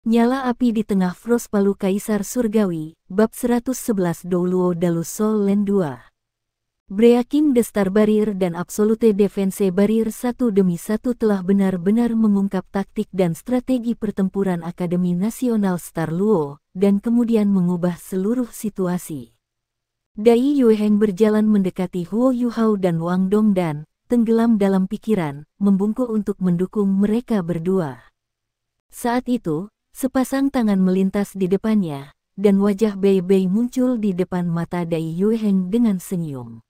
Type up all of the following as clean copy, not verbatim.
Nyala api di tengah Frost Palu Kaisar Surgawi, bab 111 Douluo Dalus Sol Len 2. Breaking the Star Barrier dan Absolute Defense Barrier satu demi satu telah benar-benar mengungkap taktik dan strategi pertempuran Akademi Nasional Star Luo, dan kemudian mengubah seluruh situasi. Dai Yueheng berjalan mendekati Huo Yuhao dan Wang Dongdan, tenggelam dalam pikiran, membungkuk untuk mendukung mereka berdua. Saat itu, sepasang tangan melintas di depannya, dan wajah Bei Bei muncul di depan mata Dai Yueheng dengan senyum.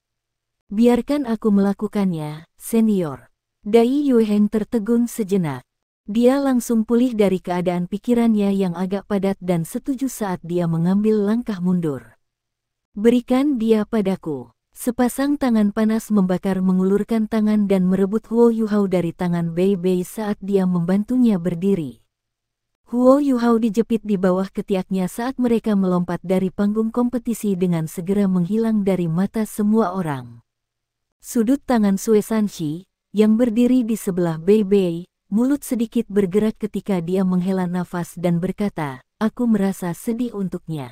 Biarkan aku melakukannya, senior. Dai Yueheng tertegun sejenak. Dia langsung pulih dari keadaan pikirannya yang agak padat dan setuju saat dia mengambil langkah mundur. Berikan dia padaku. Sepasang tangan panas membakar mengulurkan tangan dan merebut Huo Yuhao dari tangan Bei Bei saat dia membantunya berdiri. Huo Yuhao dijepit di bawah ketiaknya saat mereka melompat dari panggung kompetisi dengan segera menghilang dari mata semua orang. Sudut tangan Sue Sanshi, yang berdiri di sebelah Bei Bei, mulut sedikit bergerak ketika dia menghela nafas dan berkata, "Aku merasa sedih untuknya.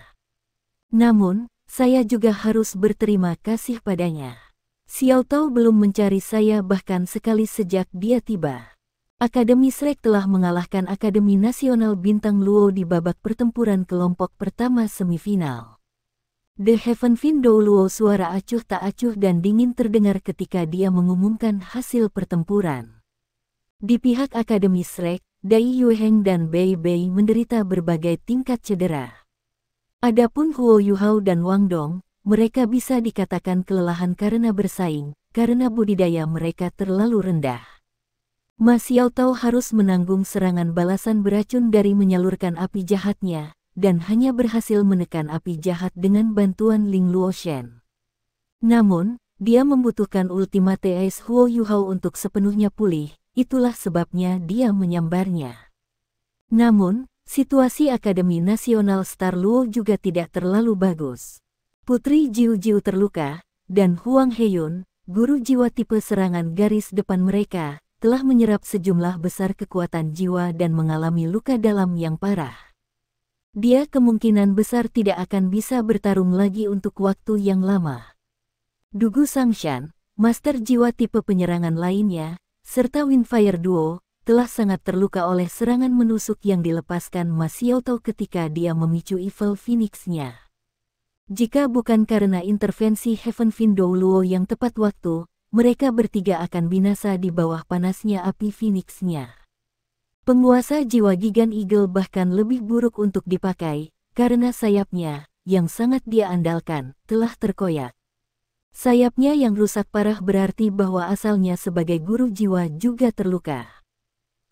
Namun, saya juga harus berterima kasih padanya. Xiao Tao belum mencari saya bahkan sekali sejak dia tiba. Akademi Shrek telah mengalahkan Akademi Nasional Bintang Luo di babak pertempuran kelompok pertama semifinal." The Heaven Fin Dou Luo suara acuh tak acuh dan dingin terdengar ketika dia mengumumkan hasil pertempuran. Di pihak Akademi Shrek, Dai Yueheng dan Bei Bei menderita berbagai tingkat cedera. Adapun Huo Yuhao dan Wang Dong, mereka bisa dikatakan kelelahan karena bersaing, karena budidaya mereka terlalu rendah. Ma Xiao Tao harus menanggung serangan balasan beracun dari menyalurkan api jahatnya, dan hanya berhasil menekan api jahat dengan bantuan Ling Luoshen. Namun, dia membutuhkan Ultimate Ace Huo Yuhao untuk sepenuhnya pulih, itulah sebabnya dia menyambarnya. Namun, situasi Akademi Nasional Star Luo juga tidak terlalu bagus. Putri Jiu Jiu terluka, dan Huang Heyun, guru jiwa tipe serangan garis depan mereka, telah menyerap sejumlah besar kekuatan jiwa dan mengalami luka dalam yang parah. Dia kemungkinan besar tidak akan bisa bertarung lagi untuk waktu yang lama. Dugu Sangshan, master jiwa tipe penyerangan lainnya, serta Windfire Duo, telah sangat terluka oleh serangan menusuk yang dilepaskan Ma Xiao Tao ketika dia memicu Evil Phoenix-nya. Jika bukan karena intervensi Heaven Fin Dou Luo yang tepat waktu, mereka bertiga akan binasa di bawah panasnya api Phoenix-nya. Penguasa jiwa Gigan Eagle bahkan lebih buruk untuk dipakai, karena sayapnya, yang sangat dia andalkan, telah terkoyak. Sayapnya yang rusak parah berarti bahwa asalnya sebagai guru jiwa juga terluka.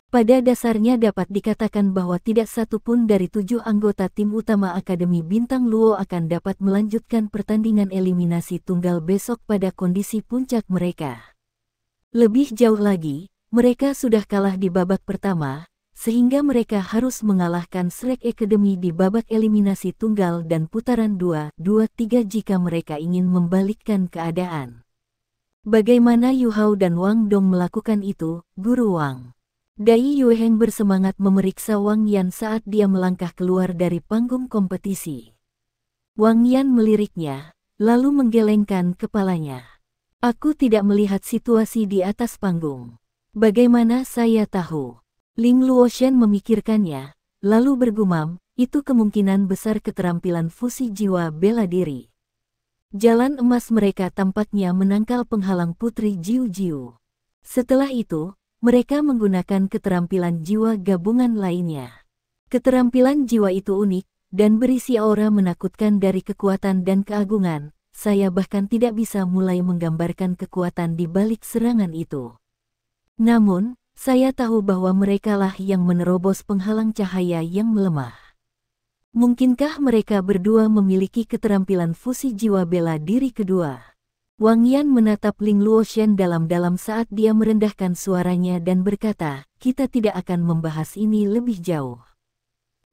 Pada dasarnya dapat dikatakan bahwa tidak satu pun dari 7 anggota tim utama Akademi Bintang Luo akan dapat melanjutkan pertandingan eliminasi tunggal besok pada kondisi puncak mereka. Lebih jauh lagi, mereka sudah kalah di babak pertama, sehingga mereka harus mengalahkan Shrek Academy di babak eliminasi tunggal dan putaran 2-2-3 jika mereka ingin membalikkan keadaan. Bagaimana Yuhao dan Wang Dong melakukan itu, Guru Wang? Dai Yueheng bersemangat memeriksa Wang Yan saat dia melangkah keluar dari panggung kompetisi. Wang Yan meliriknya, lalu menggelengkan kepalanya. "Aku tidak melihat situasi di atas panggung. Bagaimana saya tahu?" Ling Luoshen memikirkannya, lalu bergumam, "Itu kemungkinan besar keterampilan fusi jiwa bela diri." Jalan emas mereka tampaknya menangkal penghalang Putri Jiu Jiu. Setelah itu, mereka menggunakan keterampilan jiwa gabungan lainnya. Keterampilan jiwa itu unik, dan berisi aura menakutkan dari kekuatan dan keagungan. Saya bahkan tidak bisa mulai menggambarkan kekuatan di balik serangan itu. Namun, saya tahu bahwa merekalah yang menerobos penghalang cahaya yang melemah. Mungkinkah mereka berdua memiliki keterampilan fusi jiwa bela diri kedua? Wang Yan menatap Ling Luoshen dalam-dalam saat dia merendahkan suaranya dan berkata, "Kita tidak akan membahas ini lebih jauh.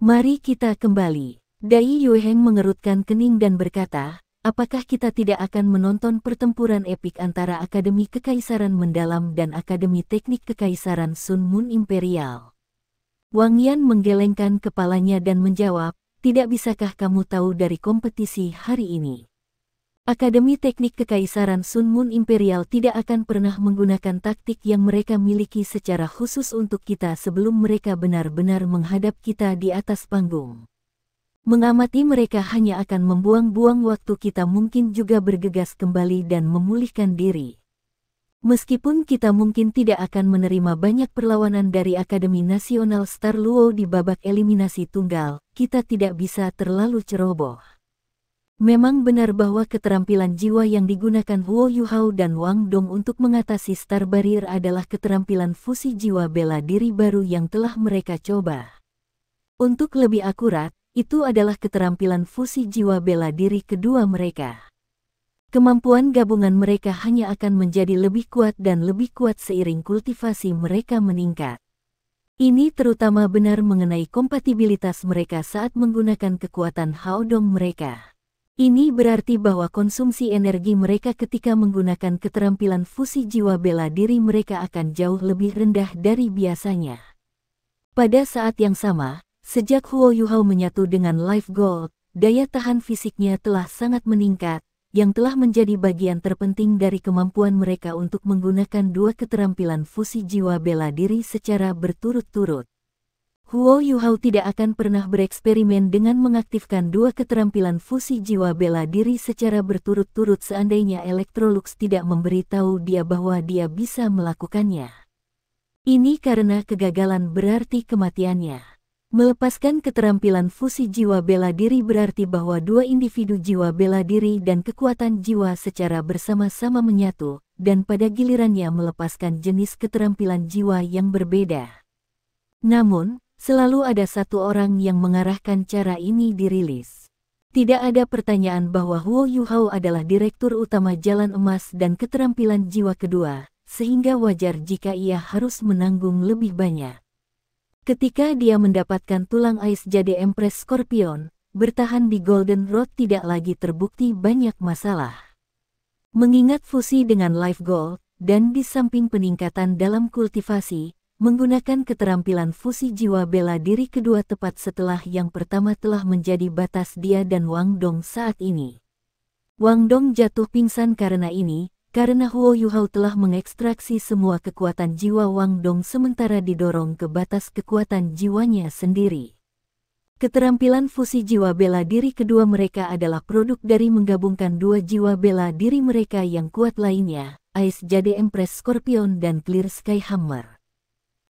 Mari kita kembali." Dai Yueheng mengerutkan kening dan berkata, "Apakah kita tidak akan menonton pertempuran epik antara Akademi Kekaisaran Mendalam dan Akademi Teknik Kekaisaran Sun Moon Imperial?" Wang Yan menggelengkan kepalanya dan menjawab, tidak bisakah kamu tahu dari kompetisi hari ini? Akademi Teknik Kekaisaran Sun Moon Imperial tidak akan pernah menggunakan taktik yang mereka miliki secara khusus untuk kita sebelum mereka benar-benar menghadap kita di atas panggung. Mengamati mereka hanya akan membuang-buang waktu, kita mungkin juga bergegas kembali dan memulihkan diri. Meskipun kita mungkin tidak akan menerima banyak perlawanan dari Akademi Nasional Star Luo di babak eliminasi tunggal, kita tidak bisa terlalu ceroboh. Memang benar bahwa keterampilan jiwa yang digunakan Huo Yuhao dan Wang Dong untuk mengatasi Star Barrier adalah keterampilan fusi jiwa bela diri baru yang telah mereka coba. Untuk lebih akurat, itu adalah keterampilan fusi jiwa bela diri kedua mereka. Kemampuan gabungan mereka hanya akan menjadi lebih kuat dan lebih kuat seiring kultivasi mereka meningkat. Ini terutama benar mengenai kompatibilitas mereka saat menggunakan kekuatan Haodong mereka. Ini berarti bahwa konsumsi energi mereka ketika menggunakan keterampilan fusi jiwa bela diri mereka akan jauh lebih rendah dari biasanya. Pada saat yang sama, sejak Huo Yuhao menyatu dengan Life Gold, daya tahan fisiknya telah sangat meningkat, yang telah menjadi bagian terpenting dari kemampuan mereka untuk menggunakan dua keterampilan fusi jiwa bela diri secara berturut-turut. Huo Yuhao tidak akan pernah bereksperimen dengan mengaktifkan dua keterampilan fusi jiwa bela diri secara berturut-turut seandainya Electrolux tidak memberitahu dia bahwa dia bisa melakukannya. Ini karena kegagalan berarti kematiannya. Melepaskan keterampilan fusi jiwa bela diri berarti bahwa dua individu jiwa bela diri dan kekuatan jiwa secara bersama-sama menyatu, dan pada gilirannya melepaskan jenis keterampilan jiwa yang berbeda. Namun, selalu ada satu orang yang mengarahkan cara ini dirilis. Tidak ada pertanyaan bahwa Huo Yuhao adalah direktur utama Jalan Emas dan keterampilan jiwa kedua, sehingga wajar jika ia harus menanggung lebih banyak. Ketika dia mendapatkan tulang ais Jade Empress Scorpion, bertahan di Golden Road tidak lagi terbukti banyak masalah. Mengingat fusi dengan Life Gold, dan di samping peningkatan dalam kultivasi, menggunakan keterampilan fusi jiwa bela diri kedua tepat setelah yang pertama telah menjadi batas dia dan Wang Dong saat ini. Wang Dong jatuh pingsan karena Huo Yuhao telah mengekstraksi semua kekuatan jiwa Wang Dong sementara didorong ke batas kekuatan jiwanya sendiri. Keterampilan fusi jiwa bela diri kedua mereka adalah produk dari menggabungkan dua jiwa bela diri mereka yang kuat lainnya, Ice Jade Empress Scorpion dan Clear Sky Hammer.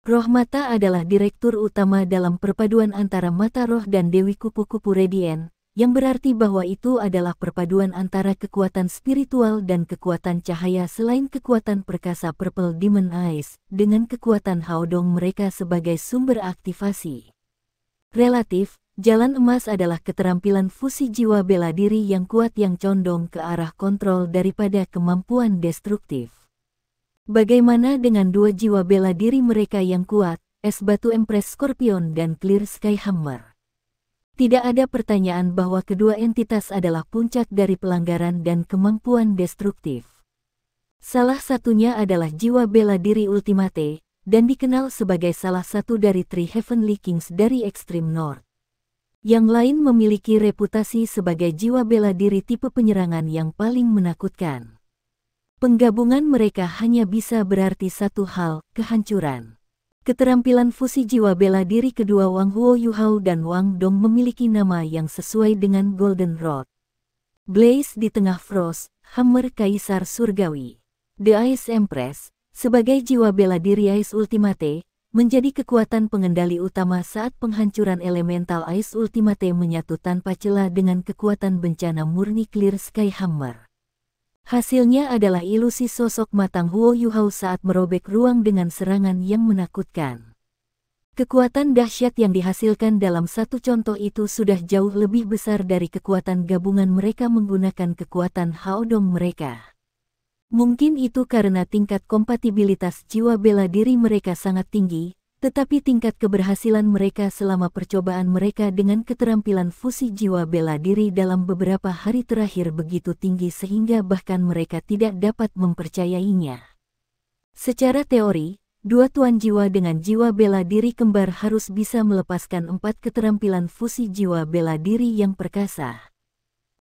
Roh Mata adalah direktur utama dalam perpaduan antara Mata Roh dan Dewi Kupu-Kupu Radiant, yang berarti bahwa itu adalah perpaduan antara kekuatan spiritual dan kekuatan cahaya selain kekuatan perkasa Purple Demon Eyes, dengan kekuatan Haodong mereka sebagai sumber aktivasi. Relatif, Jalan Emas adalah keterampilan fusi jiwa bela diri yang kuat yang condong ke arah kontrol daripada kemampuan destruktif. Bagaimana dengan dua jiwa bela diri mereka yang kuat, Es Batu Empress Scorpion dan Clear Sky Hammer? Tidak ada pertanyaan bahwa kedua entitas adalah puncak dari pelanggaran dan kemampuan destruktif. Salah satunya adalah jiwa bela diri Ultimate, dan dikenal sebagai salah satu dari Three Heavenly Kings dari Extreme North. Yang lain memiliki reputasi sebagai jiwa bela diri tipe penyerangan yang paling menakutkan. Penggabungan mereka hanya bisa berarti satu hal, kehancuran. Keterampilan fusi jiwa bela diri kedua Wang Huo Yuhao dan Wang Dong memiliki nama yang sesuai dengan Golden Road. Blaze di tengah Frost, Hammer Kaisar Surgawi. The Ice Empress, sebagai jiwa bela diri Ice Ultimate, menjadi kekuatan pengendali utama saat penghancuran elemental Ice Ultimate menyatu tanpa celah dengan kekuatan bencana murni Clear Sky Hammer. Hasilnya adalah ilusi sosok matang Huo Yuhao saat merobek ruang dengan serangan yang menakutkan. Kekuatan dahsyat yang dihasilkan dalam satu contoh itu sudah jauh lebih besar dari kekuatan gabungan mereka menggunakan kekuatan Haodong mereka. Mungkin itu karena tingkat kompatibilitas jiwa bela diri mereka sangat tinggi, tetapi tingkat keberhasilan mereka selama percobaan mereka dengan keterampilan fusi jiwa bela diri dalam beberapa hari terakhir begitu tinggi sehingga bahkan mereka tidak dapat mempercayainya. Secara teori, dua tuan jiwa dengan jiwa bela diri kembar harus bisa melepaskan 4 keterampilan fusi jiwa bela diri yang perkasa.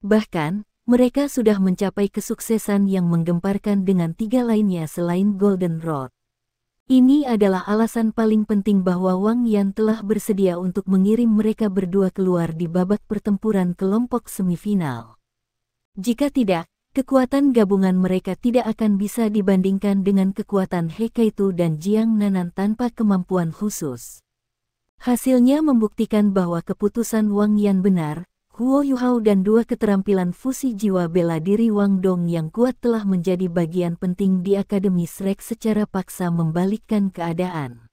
Bahkan, mereka sudah mencapai kesuksesan yang menggemparkan dengan 3 lainnya selain Golden Rod. Ini adalah alasan paling penting bahwa Wang Yan telah bersedia untuk mengirim mereka berdua keluar di babak pertempuran kelompok semifinal. Jika tidak, kekuatan gabungan mereka tidak akan bisa dibandingkan dengan kekuatan He Kaitu dan Jiang Nanan tanpa kemampuan khusus. Hasilnya membuktikan bahwa keputusan Wang Yan benar. Huo Yuhao dan 2 keterampilan fusi jiwa bela diri Wang Dong yang kuat telah menjadi bagian penting di Akademi Shrek secara paksa membalikkan keadaan.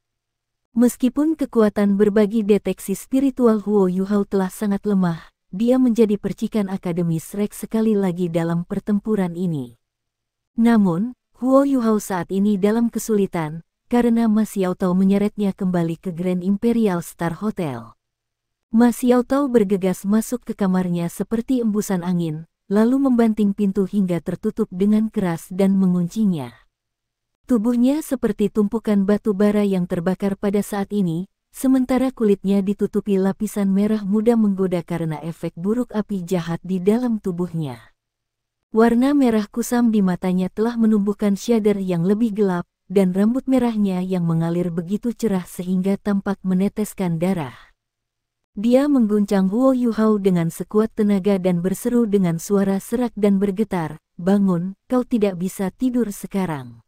Meskipun kekuatan berbagi deteksi spiritual Huo Yuhao telah sangat lemah, dia menjadi percikan Akademi Shrek sekali lagi dalam pertempuran ini. Namun, Huo Yuhao saat ini dalam kesulitan, karena Ma Xiaotao menyeretnya kembali ke Grand Imperial Star Hotel. Ma Xiaotao bergegas masuk ke kamarnya seperti embusan angin, lalu membanting pintu hingga tertutup dengan keras dan menguncinya. Tubuhnya seperti tumpukan batu bara yang terbakar pada saat ini, sementara kulitnya ditutupi lapisan merah muda menggoda karena efek buruk api jahat di dalam tubuhnya. Warna merah kusam di matanya telah menumbuhkan shader yang lebih gelap, dan rambut merahnya yang mengalir begitu cerah sehingga tampak meneteskan darah. Dia mengguncang Huo Yuhao dengan sekuat tenaga dan berseru dengan suara serak dan bergetar, "Bangun, kau tidak bisa tidur sekarang."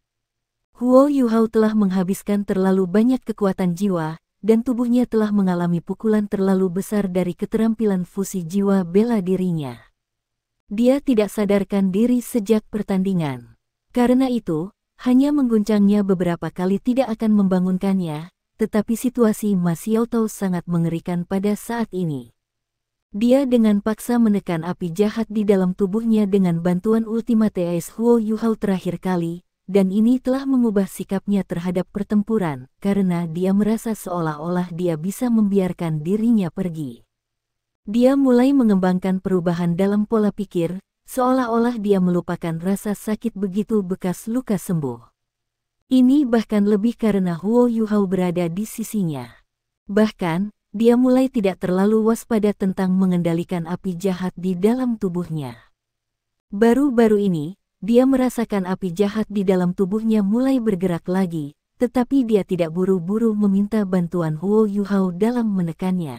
Huo Yuhao telah menghabiskan terlalu banyak kekuatan jiwa, dan tubuhnya telah mengalami pukulan terlalu besar dari keterampilan fusi jiwa bela dirinya. Dia tidak sadarkan diri sejak pertandingan. Karena itu, hanya mengguncangnya beberapa kali tidak akan membangunkannya. Tetapi situasi Ma Xiaotao sangat mengerikan pada saat ini. Dia dengan paksa menekan api jahat di dalam tubuhnya dengan bantuan Ultimate Ace Huo Yuhao terakhir kali, dan ini telah mengubah sikapnya terhadap pertempuran, karena dia merasa seolah-olah dia bisa membiarkan dirinya pergi. Dia mulai mengembangkan perubahan dalam pola pikir, seolah-olah dia melupakan rasa sakit begitu bekas luka sembuh. Ini bahkan lebih karena Huo Yuhao berada di sisinya. Bahkan, dia mulai tidak terlalu waspada tentang mengendalikan api jahat di dalam tubuhnya. Baru-baru ini, dia merasakan api jahat di dalam tubuhnya mulai bergerak lagi, tetapi dia tidak buru-buru meminta bantuan Huo Yuhao dalam menekannya.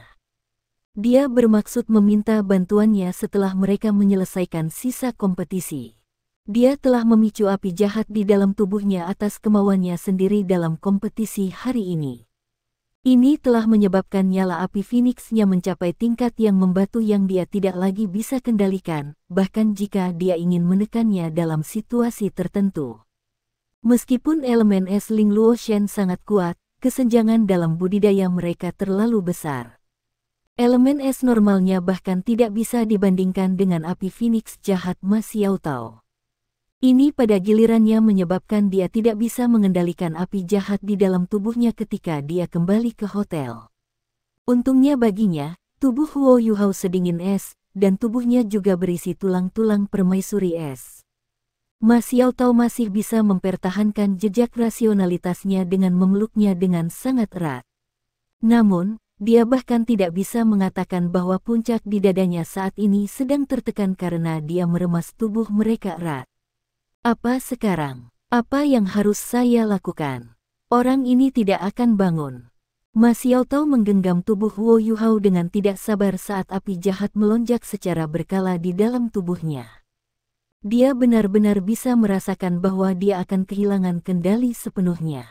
Dia bermaksud meminta bantuannya setelah mereka menyelesaikan sisa kompetisi. Dia telah memicu api jahat di dalam tubuhnya atas kemauannya sendiri dalam kompetisi hari ini. Ini telah menyebabkan nyala api Phoenix-nya mencapai tingkat yang membatu yang dia tidak lagi bisa kendalikan, bahkan jika dia ingin menekannya dalam situasi tertentu. Meskipun elemen es Ling Luoshen sangat kuat, kesenjangan dalam budidaya mereka terlalu besar. Elemen es normalnya bahkan tidak bisa dibandingkan dengan api Phoenix jahat Ma Xiaotao. Ini pada gilirannya menyebabkan dia tidak bisa mengendalikan api jahat di dalam tubuhnya ketika dia kembali ke hotel. Untungnya baginya, tubuh Huo Yuhao sedingin es, dan tubuhnya juga berisi tulang-tulang permaisuri es. Ma Xiaotao masih bisa mempertahankan jejak rasionalitasnya dengan memeluknya dengan sangat erat. Namun, dia bahkan tidak bisa mengatakan bahwa puncak di dadanya saat ini sedang tertekan karena dia meremas tubuh mereka erat. Apa sekarang? Apa yang harus saya lakukan? Orang ini tidak akan bangun. Ma Xiaotao menggenggam tubuh Huo Yuhao dengan tidak sabar saat api jahat melonjak secara berkala di dalam tubuhnya. Dia benar-benar bisa merasakan bahwa dia akan kehilangan kendali sepenuhnya.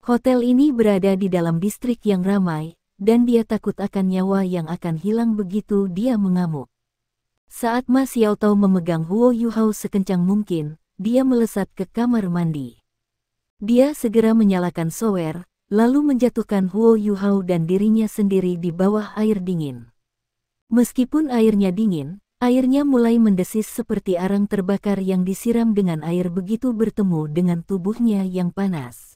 Hotel ini berada di dalam distrik yang ramai, dan dia takut akan nyawa yang akan hilang begitu dia mengamuk. Saat Ma Xiaotao memegang Huo Yuhao sekencang mungkin, dia melesat ke kamar mandi. Dia segera menyalakan shower, lalu menjatuhkan Huo Yuhao dan dirinya sendiri di bawah air dingin. Meskipun airnya dingin, airnya mulai mendesis seperti arang terbakar yang disiram dengan air begitu bertemu dengan tubuhnya yang panas.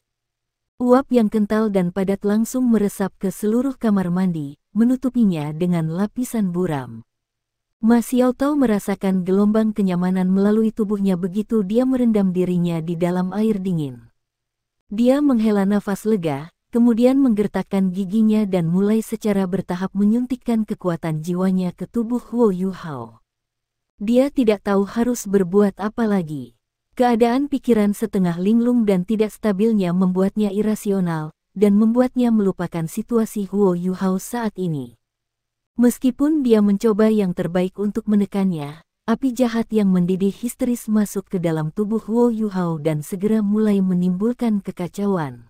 Uap yang kental dan padat langsung meresap ke seluruh kamar mandi, menutupinya dengan lapisan buram. Ma Xiaotao merasakan gelombang kenyamanan melalui tubuhnya begitu dia merendam dirinya di dalam air dingin. Dia menghela nafas lega, kemudian menggertakkan giginya dan mulai secara bertahap menyuntikkan kekuatan jiwanya ke tubuh Huo Yuhao. Dia tidak tahu harus berbuat apa lagi. Keadaan pikiran setengah linglung dan tidak stabilnya membuatnya irasional, dan membuatnya melupakan situasi Huo Yuhao saat ini. Meskipun dia mencoba yang terbaik untuk menekannya, api jahat yang mendidih histeris masuk ke dalam tubuh Huo Yuhao dan segera mulai menimbulkan kekacauan.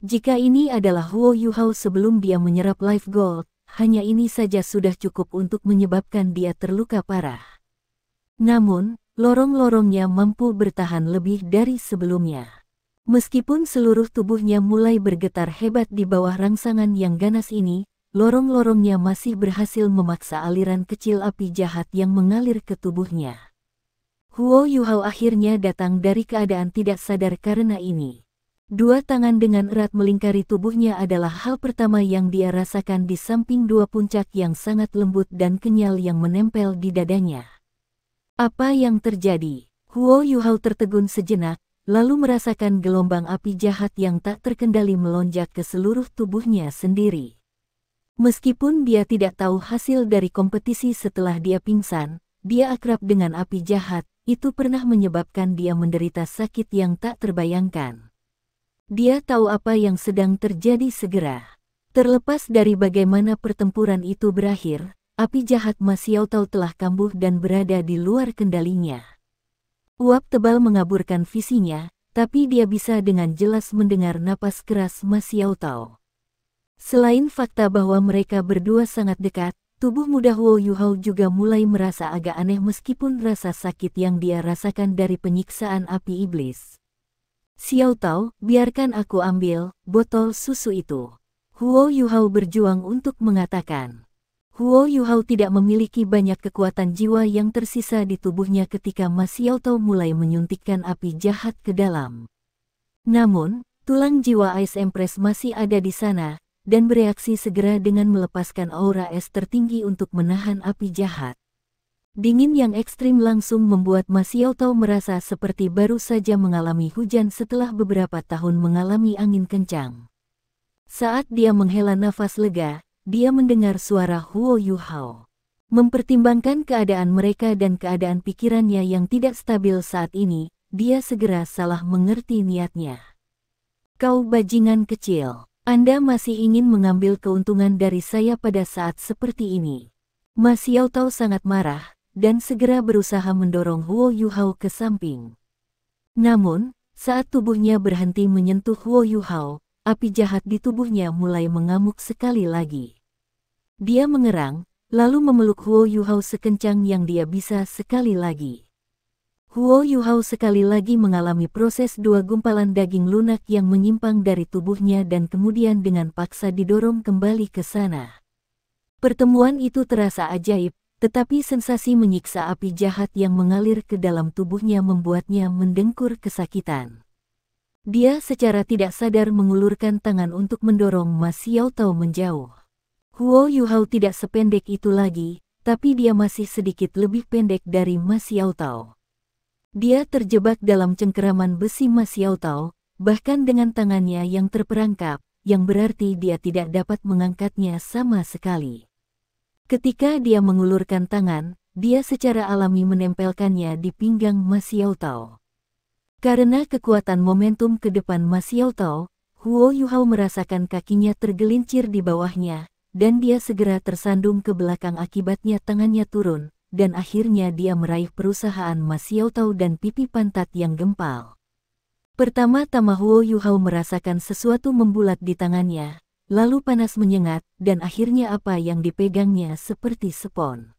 Jika ini adalah Huo Yuhao sebelum dia menyerap life gold, hanya ini saja sudah cukup untuk menyebabkan dia terluka parah. Namun, lorong-lorongnya mampu bertahan lebih dari sebelumnya. Meskipun seluruh tubuhnya mulai bergetar hebat di bawah rangsangan yang ganas ini, lorong-lorongnya masih berhasil memaksa aliran kecil api jahat yang mengalir ke tubuhnya. Huo Yuhao akhirnya datang dari keadaan tidak sadar karena ini. Dua tangan dengan erat melingkari tubuhnya adalah hal pertama yang dia rasakan di samping dua puncak yang sangat lembut dan kenyal yang menempel di dadanya. Apa yang terjadi? Huo Yuhao tertegun sejenak, lalu merasakan gelombang api jahat yang tak terkendali melonjak ke seluruh tubuhnya sendiri. Meskipun dia tidak tahu hasil dari kompetisi setelah dia pingsan, dia akrab dengan api jahat, itu pernah menyebabkan dia menderita sakit yang tak terbayangkan. Dia tahu apa yang sedang terjadi segera. Terlepas dari bagaimana pertempuran itu berakhir, api jahat Ma Xiaotao telah kambuh dan berada di luar kendalinya. Uap tebal mengaburkan visinya, tapi dia bisa dengan jelas mendengar napas keras Ma Xiaotao. Selain fakta bahwa mereka berdua sangat dekat, tubuh muda Huo Yuhao juga mulai merasa agak aneh meskipun rasa sakit yang dia rasakan dari penyiksaan api iblis. Xiaotao, biarkan aku ambil botol susu itu. Huo Yuhao berjuang untuk mengatakan. Huo Yuhao tidak memiliki banyak kekuatan jiwa yang tersisa di tubuhnya ketika Ma Xiaotao mulai menyuntikkan api jahat ke dalam. Namun, tulang jiwa Ice Empress masih ada di sana, dan bereaksi segera dengan melepaskan aura es tertinggi untuk menahan api jahat. Dingin yang ekstrim langsung membuat Ma Xiaotao merasa seperti baru saja mengalami hujan setelah beberapa tahun mengalami angin kencang. Saat dia menghela nafas lega, dia mendengar suara Huo Yuhao. Mempertimbangkan keadaan mereka dan keadaan pikirannya yang tidak stabil saat ini, dia segera salah mengerti niatnya. Kau bajingan kecil. Anda masih ingin mengambil keuntungan dari saya pada saat seperti ini. Ma Xiaotao sangat marah, dan segera berusaha mendorong Huo Yuhao ke samping. Namun, saat tubuhnya berhenti menyentuh Huo Yuhao, api jahat di tubuhnya mulai mengamuk sekali lagi. Dia mengerang, lalu memeluk Huo Yuhao sekencang yang dia bisa sekali lagi. Huo Yuhao sekali lagi mengalami proses dua gumpalan daging lunak yang menyimpang dari tubuhnya dan kemudian dengan paksa didorong kembali ke sana. Pertemuan itu terasa ajaib, tetapi sensasi menyiksa api jahat yang mengalir ke dalam tubuhnya membuatnya mendengkur kesakitan. Dia secara tidak sadar mengulurkan tangan untuk mendorong Ma Xiaotao menjauh. Huo Yuhao tidak sependek itu lagi, tapi dia masih sedikit lebih pendek dari Ma Xiaotao. Dia terjebak dalam cengkeraman besi Ma Xiaotao, bahkan dengan tangannya yang terperangkap, yang berarti dia tidak dapat mengangkatnya sama sekali. Ketika dia mengulurkan tangan, dia secara alami menempelkannya di pinggang Ma Xiaotao. Karena kekuatan momentum ke depan Ma Xiaotao, Huo Yuhao merasakan kakinya tergelincir di bawahnya, dan dia segera tersandung ke belakang akibatnya tangannya turun, dan akhirnya dia meraih perusahaan Ma Xiaotao dan pipi pantat yang gempal. Pertama-tama Huo Yuhao merasakan sesuatu membulat di tangannya, lalu panas menyengat, dan akhirnya apa yang dipegangnya seperti spons.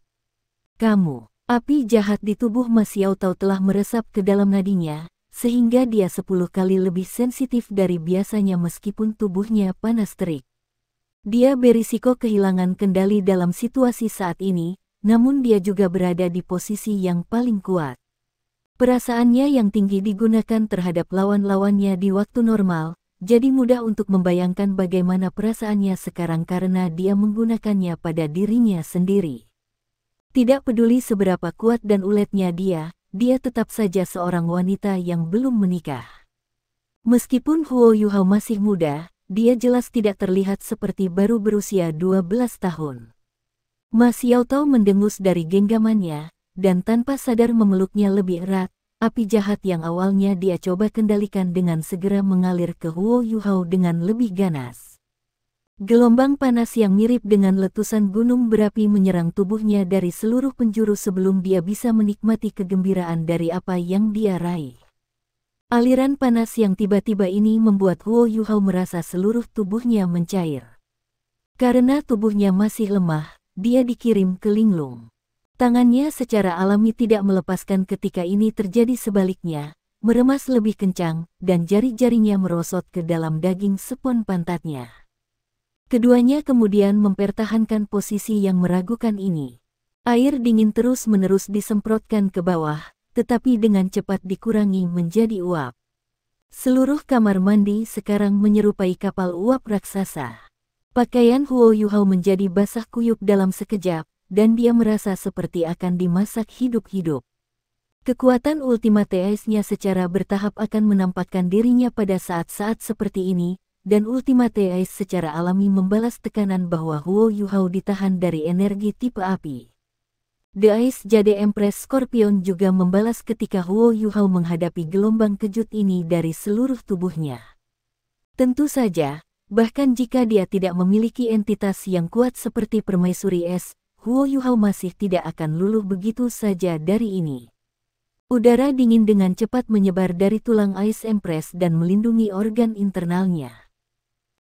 Kamu, api jahat di tubuh Ma Xiaotao telah meresap ke dalam nadinya, sehingga dia 10 kali lebih sensitif dari biasanya meskipun tubuhnya panas terik. Dia berisiko kehilangan kendali dalam situasi saat ini, namun dia juga berada di posisi yang paling kuat. Perasaannya yang tinggi digunakan terhadap lawan-lawannya di waktu normal, jadi mudah untuk membayangkan bagaimana perasaannya sekarang karena dia menggunakannya pada dirinya sendiri. Tidak peduli seberapa kuat dan uletnya dia tetap saja seorang wanita yang belum menikah. Meskipun Huo Yuhao masih muda, dia jelas tidak terlihat seperti baru berusia 12 tahun. Ma Xiaotao mendengus dari genggamannya, dan tanpa sadar memeluknya lebih erat. Api jahat yang awalnya dia coba kendalikan dengan segera mengalir ke Huo Yuhao dengan lebih ganas. Gelombang panas yang mirip dengan letusan gunung berapi menyerang tubuhnya dari seluruh penjuru sebelum dia bisa menikmati kegembiraan dari apa yang dia raih. Aliran panas yang tiba-tiba ini membuat Huo Yuhao merasa seluruh tubuhnya mencair. Karena tubuhnya masih lemah, dia dikirim ke linglung. Tangannya secara alami tidak melepaskan ketika ini terjadi sebaliknya, meremas lebih kencang, dan jari-jarinya merosot ke dalam daging spons pantatnya. Keduanya kemudian mempertahankan posisi yang meragukan ini. Air dingin terus-menerus disemprotkan ke bawah, tetapi dengan cepat dikurangi menjadi uap. Seluruh kamar mandi sekarang menyerupai kapal uap raksasa. Pakaian Huo Yuhao menjadi basah kuyup dalam sekejap, dan dia merasa seperti akan dimasak hidup-hidup. Kekuatan Ultimate Ice-nya secara bertahap akan menampakkan dirinya pada saat-saat seperti ini, dan Ultimate Ice secara alami membalas tekanan bahwa Huo Yuhao ditahan dari energi tipe api. The Ice Jade Empress Scorpion juga membalas ketika Huo Yuhao menghadapi gelombang kejut ini dari seluruh tubuhnya. Tentu saja, bahkan jika dia tidak memiliki entitas yang kuat seperti Permaisuri Es, Huo Yuhao masih tidak akan luluh begitu saja dari ini. Udara dingin dengan cepat menyebar dari tulang Ice Empress dan melindungi organ internalnya.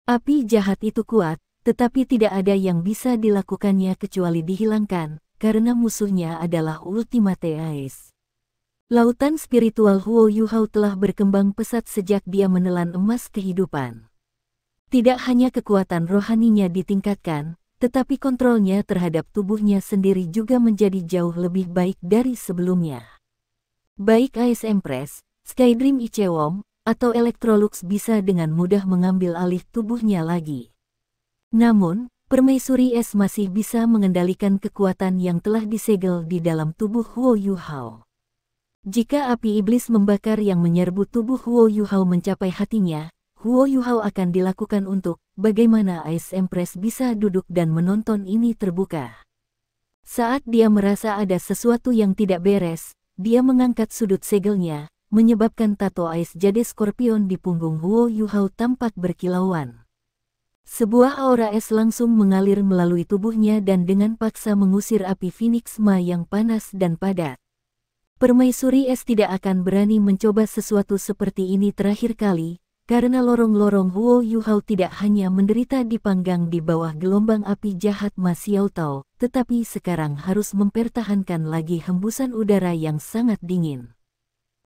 Api jahat itu kuat, tetapi tidak ada yang bisa dilakukannya kecuali dihilangkan, karena musuhnya adalah Ultimate Ice. Lautan spiritual Huo Yuhao telah berkembang pesat sejak dia menelan emas kehidupan. Tidak hanya kekuatan rohaninya ditingkatkan, tetapi kontrolnya terhadap tubuhnya sendiri juga menjadi jauh lebih baik dari sebelumnya. Baik Ice Empress, Skydream Ichewom, atau Electrolux bisa dengan mudah mengambil alih tubuhnya lagi. Namun, Permaisuri Es masih bisa mengendalikan kekuatan yang telah disegel di dalam tubuh Huo Yuhao. Jika api iblis membakar yang menyerbu tubuh Huo Yuhao mencapai hatinya, Huo Yuhao akan dilakukan untuk bagaimana Ice Empress bisa duduk dan menonton ini terbuka. Saat dia merasa ada sesuatu yang tidak beres, dia mengangkat sudut segelnya, menyebabkan tato Ice Jade Scorpion di punggung Huo Yuhao tampak berkilauan. Sebuah aura es langsung mengalir melalui tubuhnya dan dengan paksa mengusir api Phoenix Ma yang panas dan padat. Permaisuri Es tidak akan berani mencoba sesuatu seperti ini terakhir kali, karena lorong-lorong Huo Yuhao tidak hanya menderita dipanggang di bawah gelombang api jahat Ma Xiaotao, tetapi sekarang harus mempertahankan lagi hembusan udara yang sangat dingin.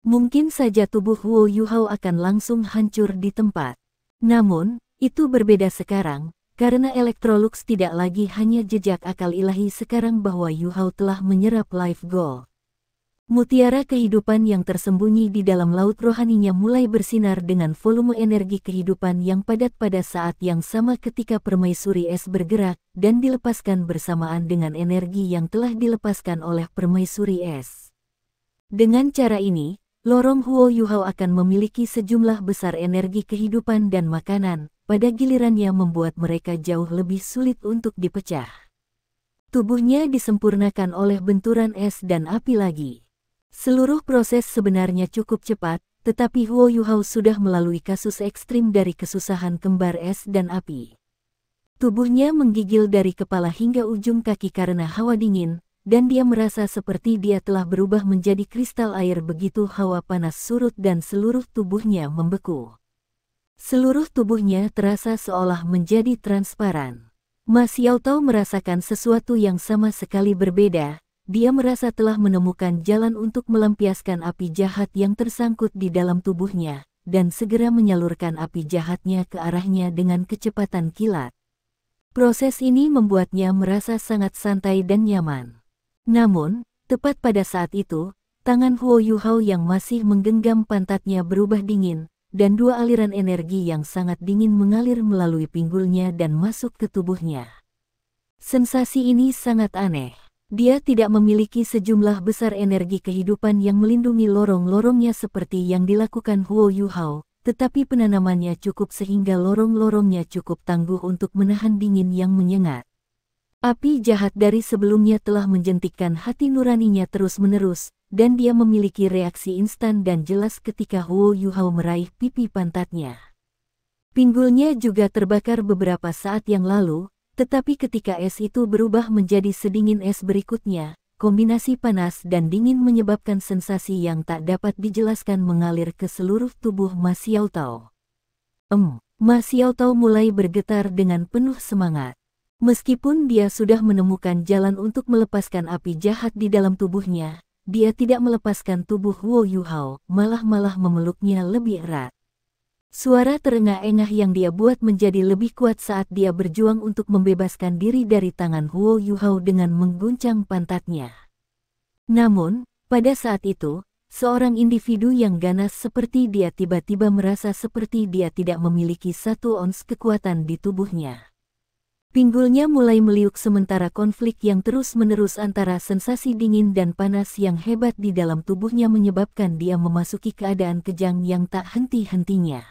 Mungkin saja tubuh Huo Yuhao akan langsung hancur di tempat. Namun, itu berbeda sekarang, karena Electrolux tidak lagi hanya jejak akal ilahi sekarang bahwa Yuhao telah menyerap life gold. Mutiara kehidupan yang tersembunyi di dalam laut rohaninya mulai bersinar dengan volume energi kehidupan yang padat pada saat yang sama ketika Permaisuri Es bergerak dan dilepaskan bersamaan dengan energi yang telah dilepaskan oleh Permaisuri Es. Dengan cara ini, lorong Huo Yuhao akan memiliki sejumlah besar energi kehidupan dan makanan, pada gilirannya membuat mereka jauh lebih sulit untuk dipecah. Tubuhnya disempurnakan oleh benturan es dan api lagi. Seluruh proses sebenarnya cukup cepat, tetapi Huo Yuhao sudah melalui kasus ekstrim dari kesusahan kembar es dan api. Tubuhnya menggigil dari kepala hingga ujung kaki karena hawa dingin, dan dia merasa seperti dia telah berubah menjadi kristal air begitu hawa panas surut dan seluruh tubuhnya membeku. Seluruh tubuhnya terasa seolah menjadi transparan. Ma Xiaotao merasakan sesuatu yang sama sekali berbeda. Dia merasa telah menemukan jalan untuk melampiaskan api jahat yang tersangkut di dalam tubuhnya, dan segera menyalurkan api jahatnya ke arahnya dengan kecepatan kilat. Proses ini membuatnya merasa sangat santai dan nyaman. Namun, tepat pada saat itu, tangan Huo Yuhao yang masih menggenggam pantatnya berubah dingin, dan dua aliran energi yang sangat dingin mengalir melalui pinggulnya dan masuk ke tubuhnya. Sensasi ini sangat aneh. Dia tidak memiliki sejumlah besar energi kehidupan yang melindungi lorong-lorongnya seperti yang dilakukan Huo Yuhao, tetapi penanamannya cukup sehingga lorong-lorongnya cukup tangguh untuk menahan dingin yang menyengat. Api jahat dari sebelumnya telah menjentikkan hati nuraninya terus-menerus, dan dia memiliki reaksi instan dan jelas ketika Huo Yuhao meraih pipi pantatnya. Pinggulnya juga terbakar beberapa saat yang lalu, tetapi ketika es itu berubah menjadi sedingin es berikutnya, kombinasi panas dan dingin menyebabkan sensasi yang tak dapat dijelaskan mengalir ke seluruh tubuh Ma Xiaotao. Ma Xiaotao mulai bergetar dengan penuh semangat. Meskipun dia sudah menemukan jalan untuk melepaskan api jahat di dalam tubuhnya, dia tidak melepaskan tubuh Huo Yuhao, malah memeluknya lebih erat. Suara terengah-engah yang dia buat menjadi lebih kuat saat dia berjuang untuk membebaskan diri dari tangan Huo Yuhao dengan mengguncang pantatnya. Namun, pada saat itu, seorang individu yang ganas seperti dia tiba-tiba merasa seperti dia tidak memiliki 1 ons kekuatan di tubuhnya. Pinggulnya mulai meliuk sementara konflik yang terus-menerus antara sensasi dingin dan panas yang hebat di dalam tubuhnya menyebabkan dia memasuki keadaan kejang yang tak henti-hentinya.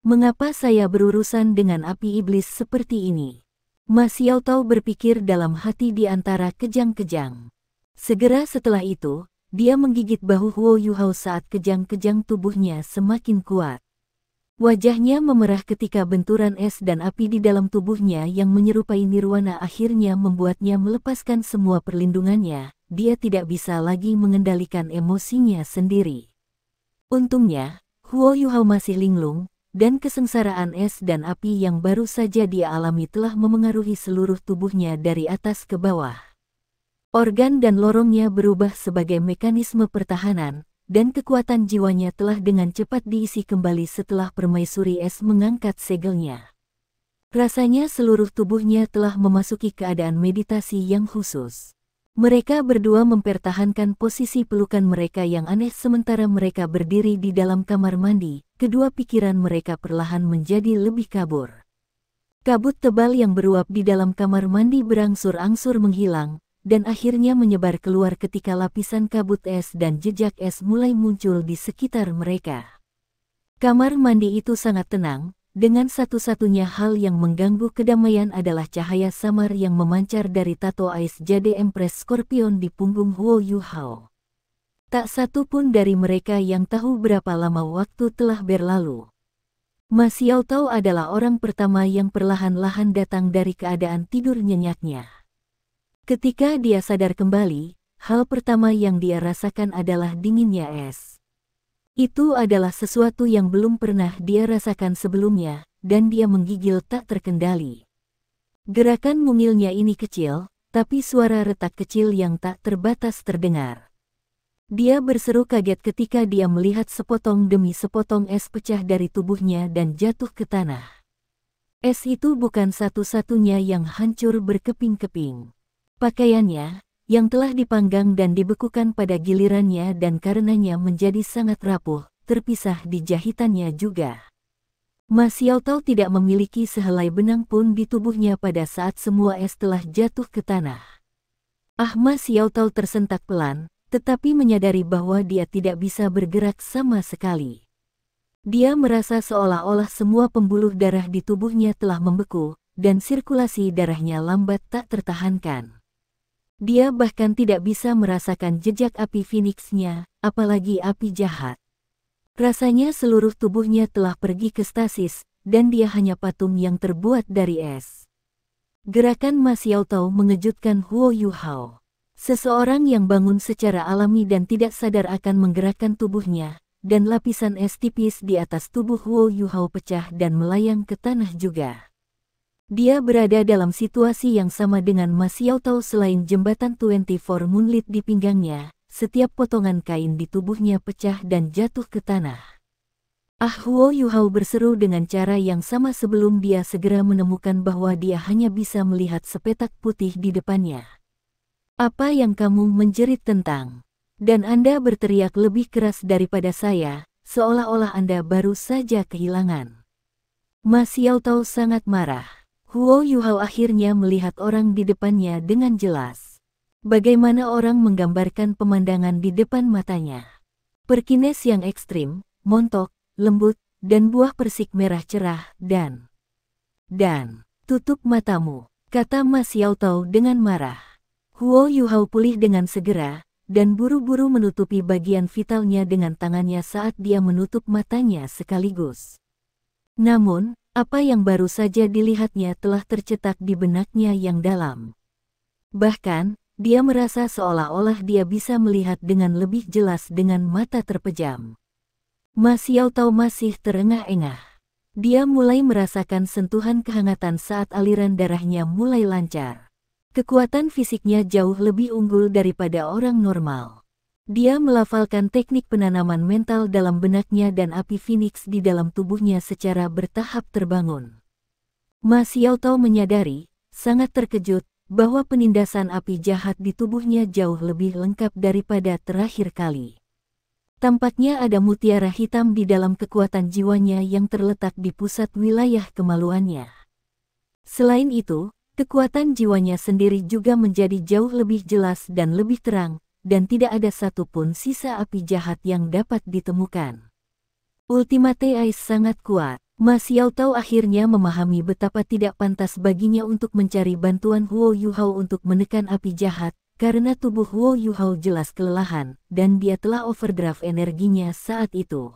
Mengapa saya berurusan dengan api iblis seperti ini? Ma Xiaotao berpikir dalam hati di antara kejang-kejang. Segera setelah itu, dia menggigit bahu Huo Yuhao saat kejang-kejang tubuhnya semakin kuat. Wajahnya memerah ketika benturan es dan api di dalam tubuhnya yang menyerupai nirwana akhirnya membuatnya melepaskan semua perlindungannya. Dia tidak bisa lagi mengendalikan emosinya sendiri. Untungnya, Huo Yuhao masih linglung, dan kesengsaraan es dan api yang baru saja dia alami telah memengaruhi seluruh tubuhnya dari atas ke bawah. Organ dan lorongnya berubah sebagai mekanisme pertahanan, dan kekuatan jiwanya telah dengan cepat diisi kembali setelah permaisuri es mengangkat segelnya. Rasanya seluruh tubuhnya telah memasuki keadaan meditasi yang khusus. Mereka berdua mempertahankan posisi pelukan mereka yang aneh sementara mereka berdiri di dalam kamar mandi. Kedua pikiran mereka perlahan menjadi lebih kabur. Kabut tebal yang beruap di dalam kamar mandi berangsur-angsur menghilang, dan akhirnya menyebar keluar ketika lapisan kabut es dan jejak es mulai muncul di sekitar mereka. Kamar mandi itu sangat tenang, dengan satu-satunya hal yang mengganggu kedamaian adalah cahaya samar yang memancar dari tato ais jade Empress Scorpion di punggung Huo Yuhao. Tak satu pun dari mereka yang tahu berapa lama waktu telah berlalu. Ma Xiaotao adalah orang pertama yang perlahan-lahan datang dari keadaan tidur nyenyaknya. Ketika dia sadar kembali, hal pertama yang dia rasakan adalah dinginnya es. Itu adalah sesuatu yang belum pernah dia rasakan sebelumnya, dan dia menggigil tak terkendali. Gerakan mungilnya ini kecil, tapi suara retak kecil yang tak terbatas terdengar. Dia berseru kaget ketika dia melihat sepotong demi sepotong es pecah dari tubuhnya dan jatuh ke tanah. Es itu bukan satu-satunya yang hancur berkeping-keping. Pakaiannya, yang telah dipanggang dan dibekukan pada gilirannya dan karenanya menjadi sangat rapuh, terpisah di jahitannya juga. Ma Xiaotao tidak memiliki sehelai benang pun di tubuhnya pada saat semua es telah jatuh ke tanah. Ma Xiaotao tersentak pelan, tetapi menyadari bahwa dia tidak bisa bergerak sama sekali. Dia merasa seolah-olah semua pembuluh darah di tubuhnya telah membeku, dan sirkulasi darahnya lambat tak tertahankan. Dia bahkan tidak bisa merasakan jejak api Phoenix-nya, apalagi api jahat. Rasanya seluruh tubuhnya telah pergi ke stasis, dan dia hanya patung yang terbuat dari es. Gerakan Ma Xiaotao mengejutkan Huo Yuhao. Seseorang yang bangun secara alami dan tidak sadar akan menggerakkan tubuhnya, dan lapisan es tipis di atas tubuh Huo Yuhao pecah dan melayang ke tanah juga. Dia berada dalam situasi yang sama dengan Ma Xiaotao selain jembatan 24 Moonlit di pinggangnya, setiap potongan kain di tubuhnya pecah dan jatuh ke tanah. Huo Yuhao berseru dengan cara yang sama sebelum dia segera menemukan bahwa dia hanya bisa melihat sepetak putih di depannya. Apa yang kamu menjerit tentang? Dan Anda berteriak lebih keras daripada saya, seolah-olah Anda baru saja kehilangan. Ma Xiaotao sangat marah. Huo Yuhao akhirnya melihat orang di depannya dengan jelas. Bagaimana orang menggambarkan pemandangan di depan matanya. Perkines yang ekstrim, montok, lembut, dan buah persik merah cerah dan tutup matamu, kata Ma Xiaotao dengan marah. Huo Yuhao pulih dengan segera, dan buru-buru menutupi bagian vitalnya dengan tangannya saat dia menutup matanya sekaligus. Namun, apa yang baru saja dilihatnya telah tercetak di benaknya yang dalam. Bahkan, dia merasa seolah-olah dia bisa melihat dengan lebih jelas dengan mata terpejam. Ma Xiaotao masih terengah-engah. Dia mulai merasakan sentuhan kehangatan saat aliran darahnya mulai lancar. Kekuatan fisiknya jauh lebih unggul daripada orang normal. Dia melafalkan teknik penanaman mental dalam benaknya dan api Phoenix di dalam tubuhnya secara bertahap terbangun. Ma Xiaotao menyadari, sangat terkejut, bahwa penindasan api jahat di tubuhnya jauh lebih lengkap daripada terakhir kali. Tampaknya ada mutiara hitam di dalam kekuatan jiwanya yang terletak di pusat wilayah kemaluannya. Selain itu, kekuatan jiwanya sendiri juga menjadi jauh lebih jelas dan lebih terang, dan tidak ada satupun sisa api jahat yang dapat ditemukan. Ultimate Ice sangat kuat. Ma Xiaotao akhirnya memahami betapa tidak pantas baginya untuk mencari bantuan Huo Yuhao untuk menekan api jahat, karena tubuh Huo Yuhao jelas kelelahan, dan dia telah overdraft energinya saat itu.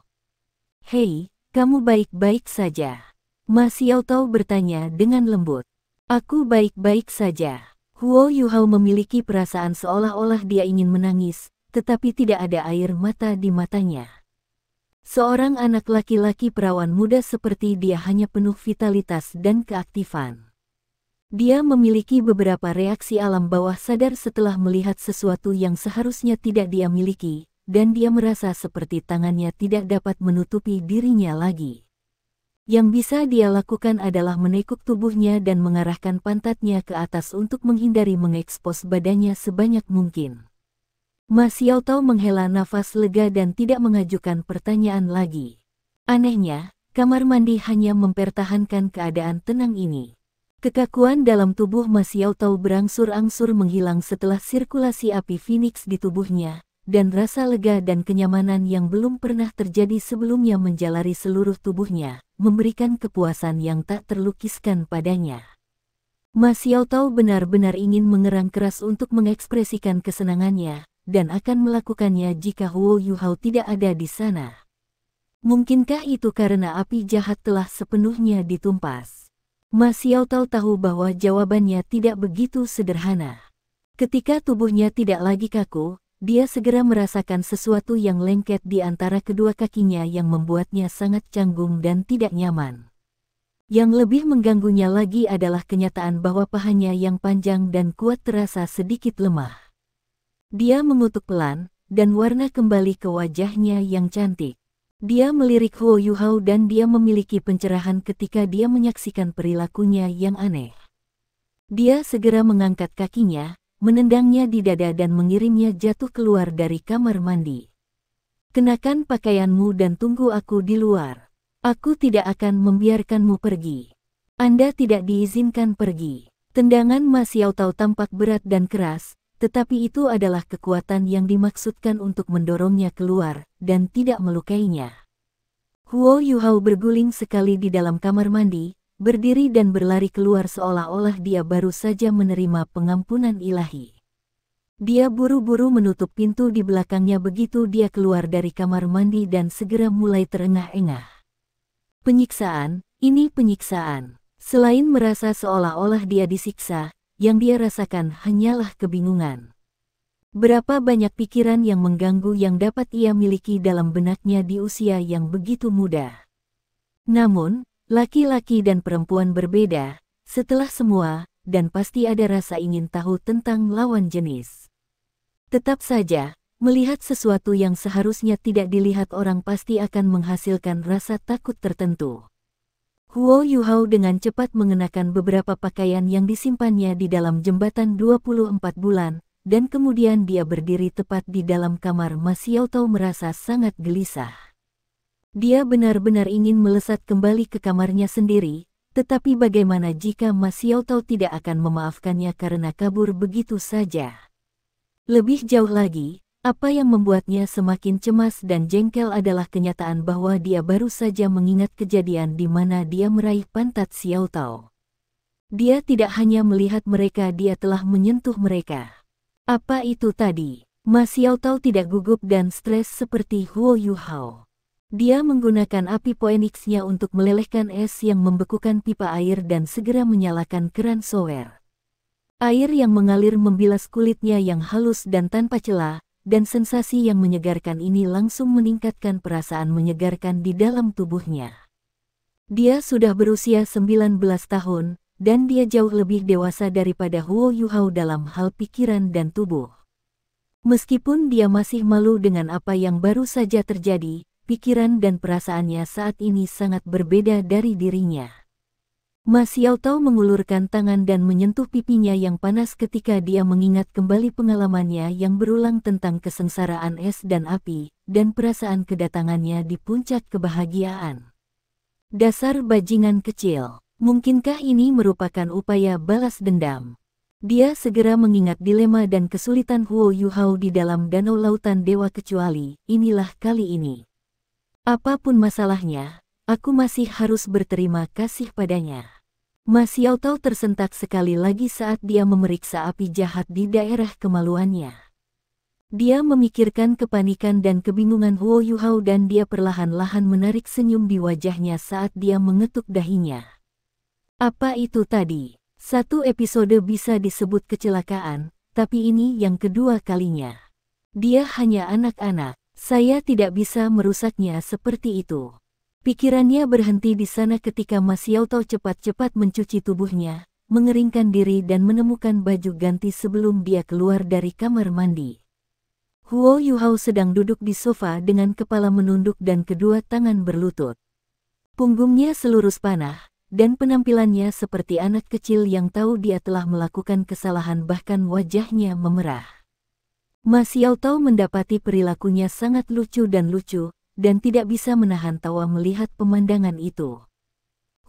"Hei, kamu baik-baik saja?" Ma Xiaotao bertanya dengan lembut. "Aku baik-baik saja." Huo Yuhao memiliki perasaan seolah-olah dia ingin menangis, tetapi tidak ada air mata di matanya. Seorang anak laki-laki perawan muda seperti dia hanya penuh vitalitas dan keaktifan. Dia memiliki beberapa reaksi alam bawah sadar setelah melihat sesuatu yang seharusnya tidak dia miliki, dan dia merasa seperti tangannya tidak dapat menutupi dirinya lagi. Yang bisa dia lakukan adalah menekuk tubuhnya dan mengarahkan pantatnya ke atas untuk menghindari mengekspos badannya sebanyak mungkin. Ma Xiaotao menghela nafas lega dan tidak mengajukan pertanyaan lagi. Anehnya, kamar mandi hanya mempertahankan keadaan tenang ini. Kekakuan dalam tubuh Ma Xiaotao berangsur-angsur menghilang setelah sirkulasi api Phoenix di tubuhnya, dan rasa lega dan kenyamanan yang belum pernah terjadi sebelumnya menjalari seluruh tubuhnya, memberikan kepuasan yang tak terlukiskan padanya. Ma Xiaotao benar-benar ingin mengerang keras untuk mengekspresikan kesenangannya, dan akan melakukannya jika Huo Yuhao tidak ada di sana. Mungkinkah itu karena api jahat telah sepenuhnya ditumpas? Ma Xiaotao tahu bahwa jawabannya tidak begitu sederhana. Ketika tubuhnya tidak lagi kaku, dia segera merasakan sesuatu yang lengket di antara kedua kakinya yang membuatnya sangat canggung dan tidak nyaman. Yang lebih mengganggunya lagi adalah kenyataan bahwa pahanya yang panjang dan kuat terasa sedikit lemah. Dia mengutuk pelan, dan warna kembali ke wajahnya yang cantik. Dia melirik Huo Yuhao dan dia memiliki pencerahan ketika dia menyaksikan perilakunya yang aneh. Dia segera mengangkat kakinya, menendangnya di dada dan mengirimnya jatuh keluar dari kamar mandi. "Kenakan pakaianmu dan tunggu aku di luar. Aku tidak akan membiarkanmu pergi. Anda tidak diizinkan pergi." Tendangan Ma Xiaotao tampak berat dan keras, tetapi itu adalah kekuatan yang dimaksudkan untuk mendorongnya keluar, dan tidak melukainya. Huo Yuhao berguling sekali di dalam kamar mandi, berdiri dan berlari keluar seolah-olah dia baru saja menerima pengampunan ilahi. Dia buru-buru menutup pintu di belakangnya begitu dia keluar dari kamar mandi dan segera mulai terengah-engah. Penyiksaan, ini penyiksaan. Selain merasa seolah-olah dia disiksa, yang dia rasakan hanyalah kebingungan. Berapa banyak pikiran yang mengganggu yang dapat ia miliki dalam benaknya di usia yang begitu muda. Namun, laki-laki dan perempuan berbeda, setelah semua, dan pasti ada rasa ingin tahu tentang lawan jenis. Tetap saja, melihat sesuatu yang seharusnya tidak dilihat orang pasti akan menghasilkan rasa takut tertentu. Huo Yuhao dengan cepat mengenakan beberapa pakaian yang disimpannya di dalam jembatan 24 bulan, dan kemudian dia berdiri tepat di dalam kamar. Ma Xiaotao merasa sangat gelisah. Dia benar-benar ingin melesat kembali ke kamarnya sendiri, tetapi bagaimana jika Ma Xiaotao tidak akan memaafkannya karena kabur begitu saja? Lebih jauh lagi, Apa yang membuatnya semakin cemas dan jengkel adalah kenyataan bahwa dia baru saja mengingat kejadian di mana dia meraih pantat Xiao Tao. Dia tidak hanya melihat mereka, dia telah menyentuh mereka. Apa itu tadi? Ma Xiao Tao tidak gugup dan stres seperti Huo Yuhao. Dia menggunakan api Phoenix-nya untuk melelehkan es yang membekukan pipa air dan segera menyalakan keran shower. Air yang mengalir membilas kulitnya yang halus dan tanpa celah, dan sensasi yang menyegarkan ini langsung meningkatkan perasaan menyegarkan di dalam tubuhnya. Dia sudah berusia 19 tahun, dan dia jauh lebih dewasa daripada Huo Yuhao dalam hal pikiran dan tubuh. Meskipun dia masih malu dengan apa yang baru saja terjadi, pikiran dan perasaannya saat ini sangat berbeda dari dirinya. Ma Xiao Tao mengulurkan tangan dan menyentuh pipinya yang panas ketika dia mengingat kembali pengalamannya yang berulang tentang kesengsaraan es dan api, dan perasaan kedatangannya di puncak kebahagiaan. Dasar bajingan kecil, mungkinkah ini merupakan upaya balas dendam? Dia segera mengingat dilema dan kesulitan Huo Yuhao di dalam danau lautan dewa kecuali, inilah kali ini. Apapun masalahnya, aku masih harus berterima kasih padanya. Ma Xiao Tao tersentak sekali lagi saat dia memeriksa api jahat di daerah kemaluannya. Dia memikirkan kepanikan dan kebingungan Huo Yuhao dan dia perlahan-lahan menarik senyum di wajahnya saat dia mengetuk dahinya. Apa itu tadi? Satu episode bisa disebut kecelakaan, tapi ini yang kedua kalinya. Dia hanya anak-anak, saya tidak bisa merusaknya seperti itu. Pikirannya berhenti di sana ketika Ma Xiao Tao cepat-cepat mencuci tubuhnya, mengeringkan diri dan menemukan baju ganti sebelum dia keluar dari kamar mandi. Huo Yuhao sedang duduk di sofa dengan kepala menunduk dan kedua tangan berlutut. Punggungnya selurus panah, dan penampilannya seperti anak kecil yang tahu dia telah melakukan kesalahan bahkan wajahnya memerah. Ma Xiao Tao mendapati perilakunya sangat lucu dan tidak bisa menahan tawa melihat pemandangan itu.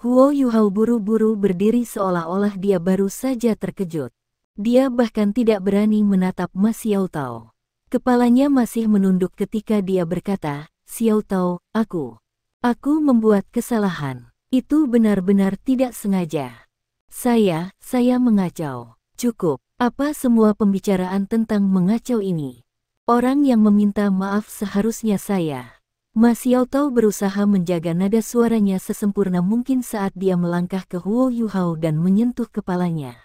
Huo Yuhao buru-buru berdiri seolah-olah dia baru saja terkejut. Dia bahkan tidak berani menatap Ma Xiao Tao. Kepalanya masih menunduk ketika dia berkata, Xiao Tao, aku membuat kesalahan. Itu benar-benar tidak sengaja. Saya mengacau. Cukup, apa semua pembicaraan tentang mengacau ini? Orang yang meminta maaf seharusnya saya. Ma Xiao Tao berusaha menjaga nada suaranya sesempurna mungkin saat dia melangkah ke Huo Yuhao dan menyentuh kepalanya.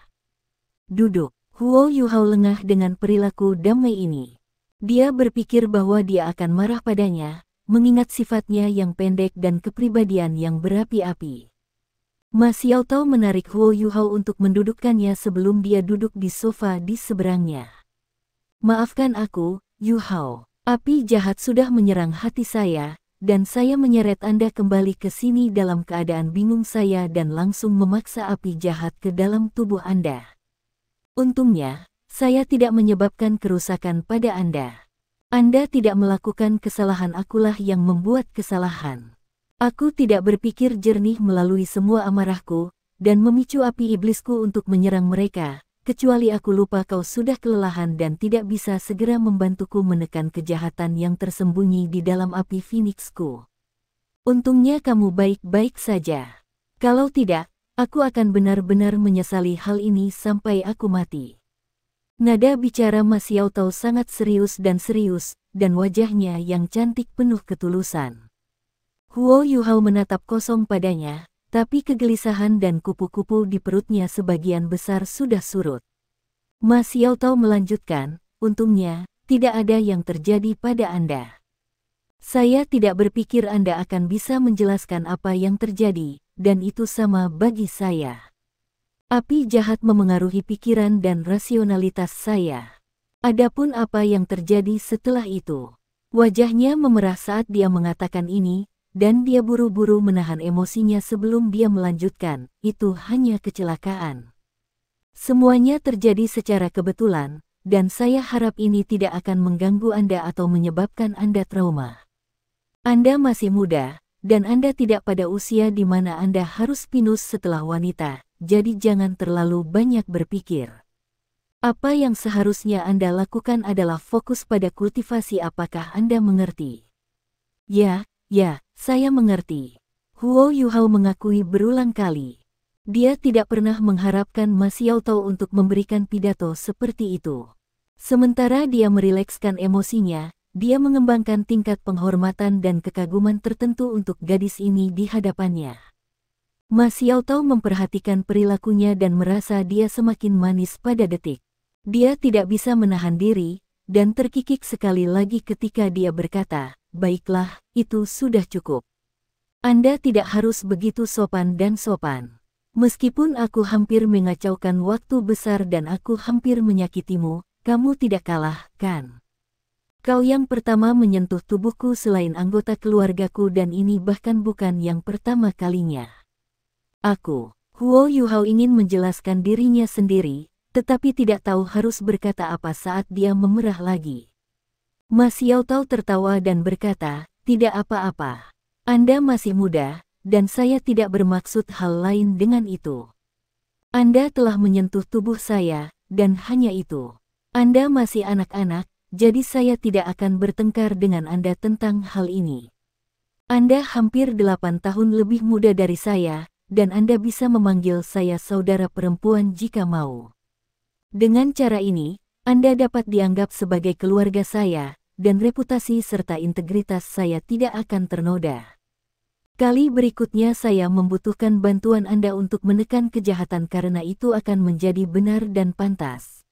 Duduk, Huo Yuhao lengah dengan perilaku damai ini. Dia berpikir bahwa dia akan marah padanya, mengingat sifatnya yang pendek dan kepribadian yang berapi-api. Ma Xiao Tao menarik Huo Yuhao untuk mendudukkannya sebelum dia duduk di sofa di seberangnya. Maafkan aku, Yuhao. Api jahat sudah menyerang hati saya, dan saya menyeret Anda kembali ke sini dalam keadaan bingung saya dan langsung memaksa api jahat ke dalam tubuh Anda. Untungnya, saya tidak menyebabkan kerusakan pada Anda. Anda tidak melakukan kesalahan, akulah yang membuat kesalahan. Aku tidak berpikir jernih melalui semua amarahku, dan memicu api iblisku untuk menyerang mereka. Kecuali aku lupa kau sudah kelelahan dan tidak bisa segera membantuku menekan kejahatan yang tersembunyi di dalam api Phoenixku. Untungnya kamu baik-baik saja. Kalau tidak, aku akan benar-benar menyesali hal ini sampai aku mati. Nada bicara Ma Xiao Tao sangat serius, dan wajahnya yang cantik penuh ketulusan. Huo Yuhao menatap kosong padanya, tapi kegelisahan dan kupu-kupu di perutnya sebagian besar sudah surut. Ma Xiao Tao melanjutkan, untungnya, tidak ada yang terjadi pada Anda. Saya tidak berpikir Anda akan bisa menjelaskan apa yang terjadi, dan itu sama bagi saya. Api jahat memengaruhi pikiran dan rasionalitas saya. Adapun apa yang terjadi setelah itu. Wajahnya memerah saat dia mengatakan ini, dan dia buru-buru menahan emosinya sebelum dia melanjutkan, itu hanya kecelakaan. Semuanya terjadi secara kebetulan, dan saya harap ini tidak akan mengganggu Anda atau menyebabkan Anda trauma. Anda masih muda, dan Anda tidak pada usia di mana Anda harus pinus setelah wanita, jadi jangan terlalu banyak berpikir. Apa yang seharusnya Anda lakukan adalah fokus pada kultivasi. Apakah Anda mengerti? Ya, saya mengerti. Huo Yuhao mengakui berulang kali. Dia tidak pernah mengharapkan Ma Xiaotao untuk memberikan pidato seperti itu. Sementara dia merilekskan emosinya, dia mengembangkan tingkat penghormatan dan kekaguman tertentu untuk gadis ini di hadapannya. Ma Xiaotao memperhatikan perilakunya dan merasa dia semakin manis pada detik. Dia tidak bisa menahan diri, dan terkikik sekali lagi ketika dia berkata, "Baiklah, itu sudah cukup. Anda tidak harus begitu sopan dan sopan. Meskipun aku hampir mengacaukan waktu besar dan aku hampir menyakitimu, kamu tidak kalah, kan? Kau yang pertama menyentuh tubuhku selain anggota keluargaku dan ini bahkan bukan yang pertama kalinya." Huo Yuhao ingin menjelaskan dirinya sendiri, tetapi tidak tahu harus berkata apa saat dia memerah lagi. Ma Xiaotao tertawa dan berkata, "Tidak apa-apa. Anda masih muda, dan saya tidak bermaksud hal lain dengan itu. Anda telah menyentuh tubuh saya, dan hanya itu. Anda masih anak-anak, jadi saya tidak akan bertengkar dengan Anda tentang hal ini. Anda hampir 8 tahun lebih muda dari saya, dan Anda bisa memanggil saya saudara perempuan jika mau. Dengan cara ini, Anda dapat dianggap sebagai keluarga saya, dan reputasi serta integritas saya tidak akan ternoda. Kali berikutnya saya membutuhkan bantuan Anda untuk menekan kejahatan karena itu akan menjadi benar dan pantas.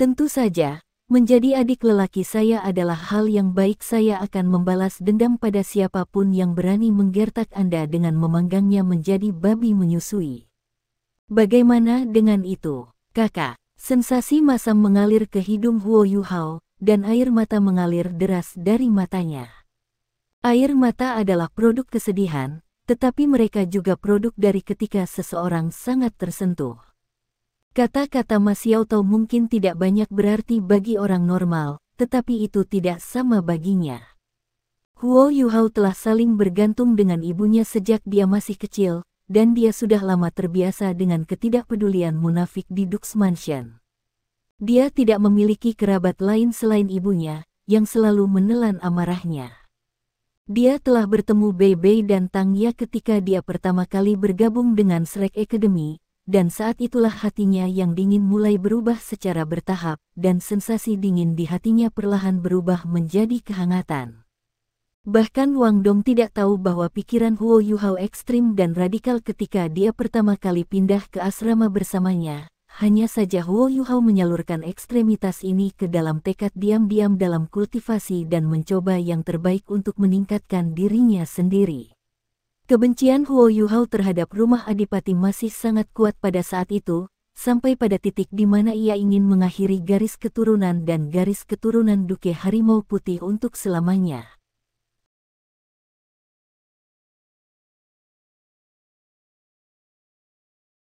Tentu saja, menjadi adik lelaki saya adalah hal yang baik. Saya akan membalas dendam pada siapapun yang berani menggertak Anda dengan memanggangnya menjadi babi menyusui. Bagaimana dengan itu, kakak?" Sensasi masam mengalir ke hidung Huo Yuhao, dan air mata mengalir deras dari matanya. Air mata adalah produk kesedihan, tetapi mereka juga produk dari ketika seseorang sangat tersentuh. Kata-kata Ma Xiaotao mungkin tidak banyak berarti bagi orang normal, tetapi itu tidak sama baginya. Huo Yuhao telah saling bergantung dengan ibunya sejak dia masih kecil, dan dia sudah lama terbiasa dengan ketidakpedulian munafik di Dux Mansion. Dia tidak memiliki kerabat lain selain ibunya, yang selalu menelan amarahnya. Dia telah bertemu Bei Bei dan Tang Ya ketika dia pertama kali bergabung dengan Shrek Academy, dan saat itulah hatinya yang dingin mulai berubah secara bertahap, dan sensasi dingin di hatinya perlahan berubah menjadi kehangatan. Bahkan Wang Dong tidak tahu bahwa pikiran Huo Yuhao ekstrim dan radikal ketika dia pertama kali pindah ke asrama bersamanya. Hanya saja Huo Yuhao menyalurkan ekstremitas ini ke dalam tekad diam-diam dalam kultivasi dan mencoba yang terbaik untuk meningkatkan dirinya sendiri. Kebencian Huo Yuhao terhadap rumah Adipati masih sangat kuat pada saat itu, sampai pada titik di mana ia ingin mengakhiri garis keturunan dan garis keturunan Duke Harimau Putih untuk selamanya.